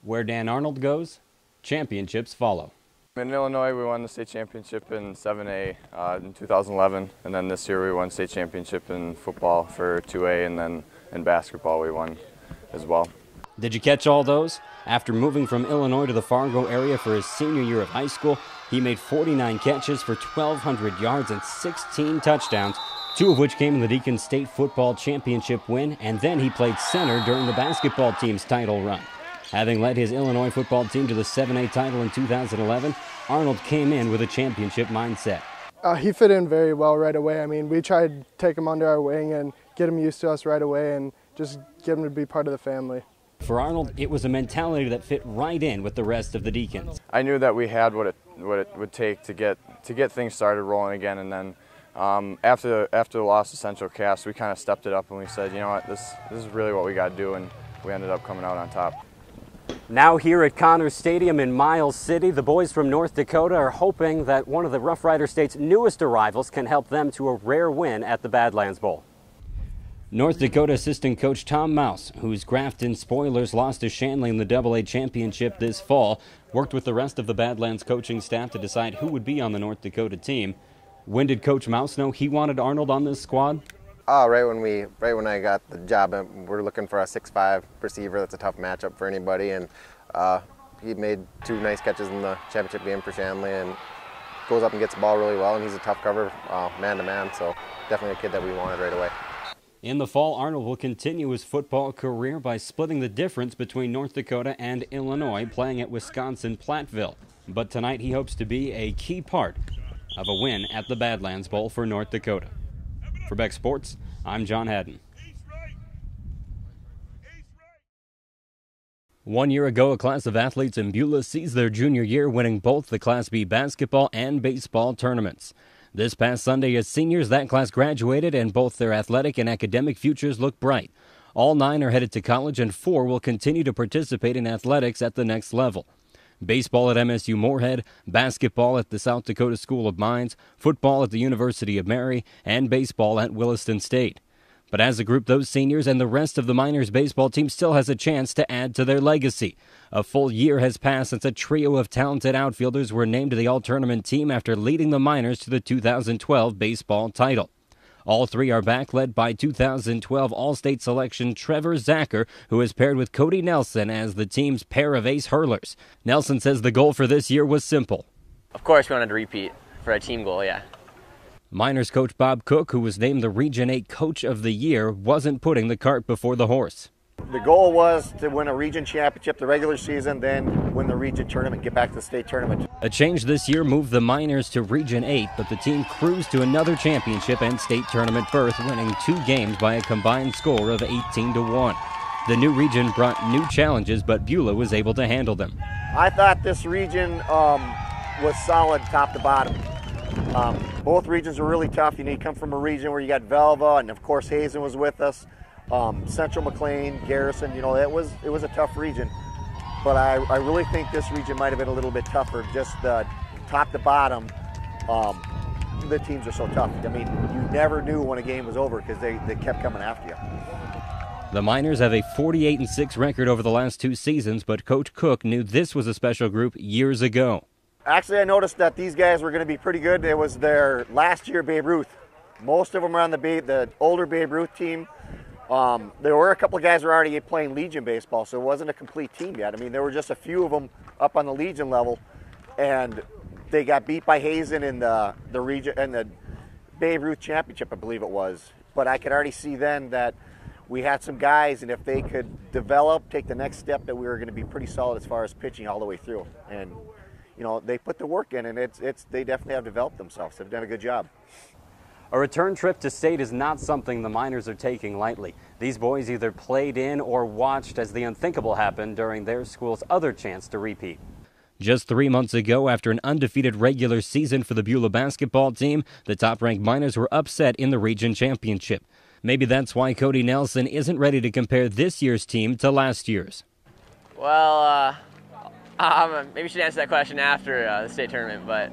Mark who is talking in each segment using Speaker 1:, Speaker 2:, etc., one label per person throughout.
Speaker 1: Where Dan Arnold goes, championships follow.
Speaker 2: In Illinois, we won the state championship in 7A in 2011, and then this year we won state championship in football for 2A, and then in basketball we won as well.
Speaker 1: Did you catch all those? After moving from Illinois to the Fargo area for his senior year of high school, he made 49 catches for 1,200 yards and 16 touchdowns, 2 of which came in the Deacon State Football Championship win, and then he played center during the basketball team's title run. Having led his Illinois football team to the 7A title in 2011, Arnold came in with a championship mindset.
Speaker 3: He fit in very well right away. I mean, we tried to take him under our wing and get him used to us right away and just get him to be part of the family.
Speaker 1: For Arnold, it was a mentality that fit right in with the rest of the Deacons.
Speaker 2: I knew that we had what it would take to get things started rolling again, and then after the loss to Central Cass, we kind of stepped it up and we said, you know what, this is really what we got to do, and we ended up coming out on top.
Speaker 1: Now here at Connors Stadium in Miles City, the boys from North Dakota are hoping that one of the Rough Rider State's newest arrivals can help them to a rare win at the Badlands Bowl. North Dakota assistant coach Tom Mouse, whose Grafton Spoilers lost to Shanley in the AA championship this fall, worked with the rest of the Badlands coaching staff to decide who would be on the North Dakota team. When did Coach Mouse know he wanted Arnold on this squad?
Speaker 4: Right when I got the job, we're looking for a 6'5" receiver. That's a tough matchup for anybody, and he made 2 nice catches in the championship game for Shanley, and goes up and gets the ball really well, and he's a tough cover man-to-man, so definitely a kid that we wanted right away.
Speaker 1: In the fall, Arnold will continue his football career by splitting the difference between North Dakota and Illinois, playing at Wisconsin-Platteville. But tonight he hopes to be a key part of a win at the Badlands Bowl for North Dakota. For Beck Sports, I'm John Hadden. 1 year ago, a class of athletes in Beulah seized their junior year, winning both the Class B basketball and baseball tournaments. This past Sunday, as seniors, that class graduated, and both their athletic and academic futures look bright. All 9 are headed to college, and 4 will continue to participate in athletics at the next level. Baseball at MSU Moorhead, basketball at the South Dakota School of Mines, football at the University of Mary, and baseball at Williston State. But as a group, those seniors and the rest of the Miners baseball team still has a chance to add to their legacy. A full year has passed since a trio of talented outfielders were named to the all-tournament team after leading the Miners to the 2012 baseball title. All 3 are back, led by 2012 All-State selection Trevor Zacher, who is paired with Cody Nelson as the team's pair of ace hurlers. Nelson says the goal for this year was simple.
Speaker 5: Of course we wanted to repeat for a team goal, yeah.
Speaker 1: Miners coach Bob Cook, who was named the Region 8 Coach of the Year, wasn't putting the cart before the horse.
Speaker 6: The goal was to win a region championship the regular season, then win the region tournament, get back to the state tournament.
Speaker 1: A change this year moved the Miners to Region 8, but the team cruised to another championship and state tournament berth, winning 2 games by a combined score of 18-1. The new region brought new challenges, but Beulah was able to handle them.
Speaker 6: I thought this region was solid top to bottom. Both regions were really tough. You come from a region where you got Velva, and of course Hazen was with us. Central McLean, Garrison, it was a tough region. But I really think this region might have been a little bit tougher, just top to bottom. The teams are so tough. I mean, you never knew when a game was over because they kept coming after you.
Speaker 1: The Miners have a 48-6 record over the last 2 seasons, but Coach Cook knew this was a special group years ago.
Speaker 6: Actually, I noticed that these guys were going to be pretty good. It was their last year Babe Ruth. Most of them were on the older Babe Ruth team. There were a couple of guys who were already playing Legion baseball, so it wasn't a complete team yet. I mean, there were just a few of them up on the Legion level, and they got beat by Hazen in the region and the Babe Ruth championship, I believe it was. But I could already see then that we had some guys, and if they could develop, take the next step, that we were going to be pretty solid as far as pitching all the way through. And they put the work in, and they definitely have developed themselves. They've done a good job.
Speaker 1: A return trip to state is not something the Miners are taking lightly. These boys either played in or watched as the unthinkable happened during their school's other chance to repeat. Just 3 months ago, after an undefeated regular season for the Beulah basketball team, the top-ranked Miners were upset in the region championship. Maybe that's why Cody Nelson isn't ready to compare this year's team to last year's.
Speaker 5: Well, maybe we should answer that question after the state tournament, but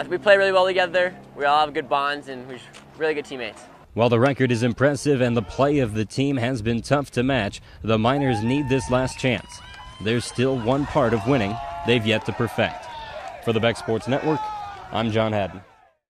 Speaker 5: we play really well together. We all have good bonds, and we're really good teammates.
Speaker 1: While the record is impressive and the play of the team has been tough to match, the Miners need this last chance. there's still one part of winning they've yet to perfect. For the Beck Sports Network, I'm John Hadden.